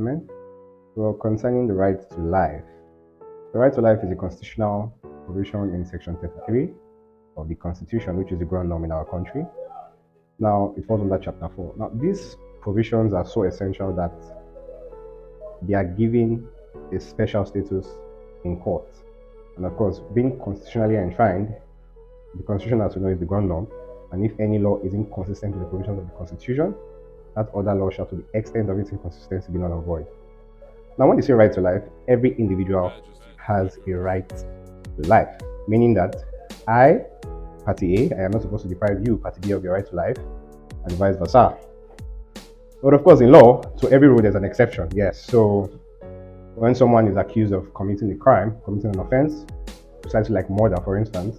gentlemen. Well, concerning the right to life, the right to life is a constitutional provision in Section 33 of the Constitution, which is the ground norm in our country. Now, it falls under Chapter 4. Now, these provisions are so essential that they are given a special status in court. And of course, being constitutionally enshrined, the Constitution, as we know, is the ground norm. And if any law is inconsistent with the provisions of the Constitution, that other law shall, to the extent of its inconsistency, be null and void. Now, when they say right to life, every individual has a right to life, meaning that I, Party A, I am not supposed to deprive you, Party B, of your right to life, and vice versa. But of course, in law, to every rule there's an exception. Yes. So when someone is accused of committing a crime, committing an offense, precisely like murder, for instance,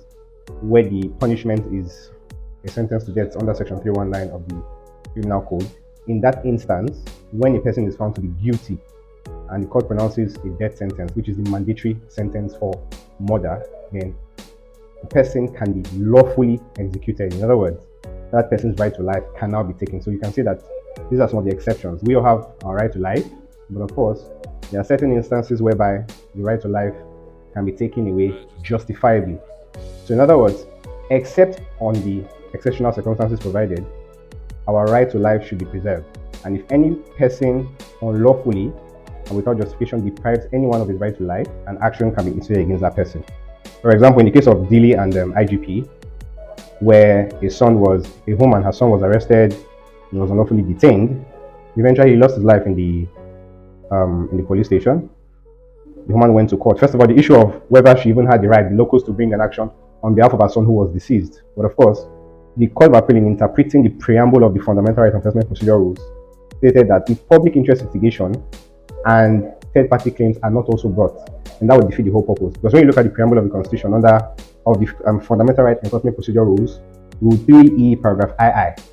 where the punishment is a sentence to death under Section 319 of the Criminal Code, in that instance, when a person is found to be guilty and the court pronounces a death sentence, which is the mandatory sentence for murder, then the person can be lawfully executed. In other words, that person's right to life can now be taken. So you can see that these are some of the exceptions. We all have our right to life, but of course, there are certain instances whereby the right to life can be taken away justifiably. So in other words, except on the exceptional circumstances provided, our right to life should be preserved. And if any person unlawfully and without justification deprives anyone of his right to life, an action can be instituted against that person. For example, in the case of Dili and IGP, where her son was arrested and was unlawfully detained, eventually he lost his life in the police station. The woman went to court. First of all, the issue of whether she even had the right, the locus, to bring an action on behalf of her son who was deceased. But of course, the Court of Appeal, in interpreting the preamble of the Fundamental Right Enforcement Procedure Rules, stated that if public interest litigation and third-party claims are not also brought, and that would defeat the whole purpose. Because when you look at the preamble of the Constitution under the Fundamental Right Enforcement Procedure Rules, Rule 3E, paragraph II.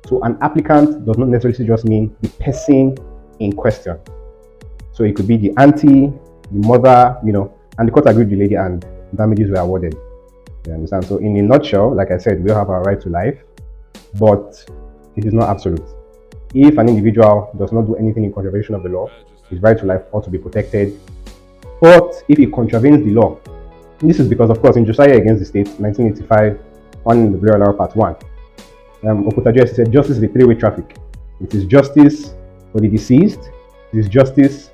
So an applicant does not necessarily just mean the person in question. So it could be the auntie, the mother, and the court agreed with the lady and damages were awarded. You understand? So in a nutshell, like I said, we all have our right to life, but it is not absolute. If an individual does not do anything in contravention of the law, his right to life ought to be protected. But if he contravenes the law, this is because, of course, in Josiah against the State, 1985, one in the Blue Law, Part 1, Okutajo said justice is a three-way traffic. It is justice for the deceased, it is justice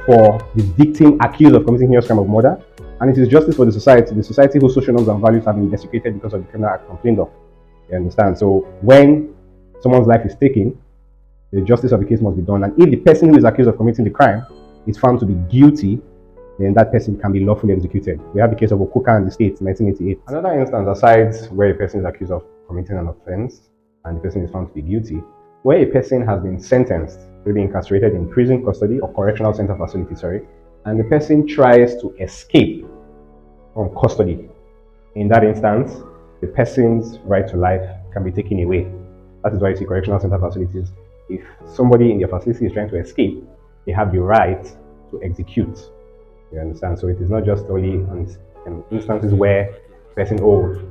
for the victim accused of committing heinous crime of murder, and it is justice for the society whose social norms and values have been desecrated because of the criminal act complained of. You understand? So when someone's life is taken, the justice of the case must be done. And if the person who is accused of committing the crime is found to be guilty, then that person can be lawfully executed. We have the case of Okuka and the State, 1988. Another instance, aside where a person is accused of committing an offense and the person is found to be guilty, where a person has been sentenced to be incarcerated in prison custody or correctional center facility, and the person tries to escape from custody. In that instance, the person's right to life can be taken away. That is why you see correctional center facilities. If somebody in their facility is trying to escape, they have the right to execute. You understand? So it is not just only in instances where the person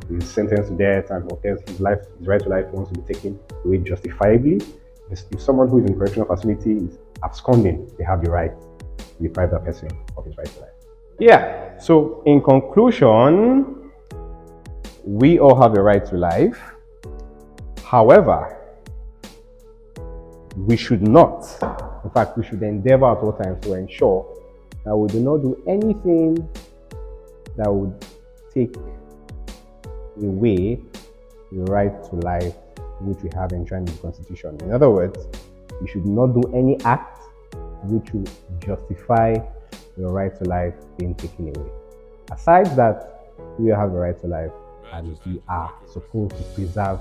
is sentenced to death and his right to life wants to be taken away justifiably. If someone who is in correctional facility is absconding, they have the right to deprive that person of his right to life. Yeah, so in conclusion, we all have a right to life. However, we should not, in fact, we should endeavor at all times to ensure that we do not do anything that would take away the right to life which we have enshrined in the Constitution. In other words, you should not do any act which will justify your right to life being taken away. Aside that, we have a right to life, and we are supposed to preserve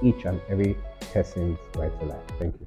each and every person's right to life. Thank you.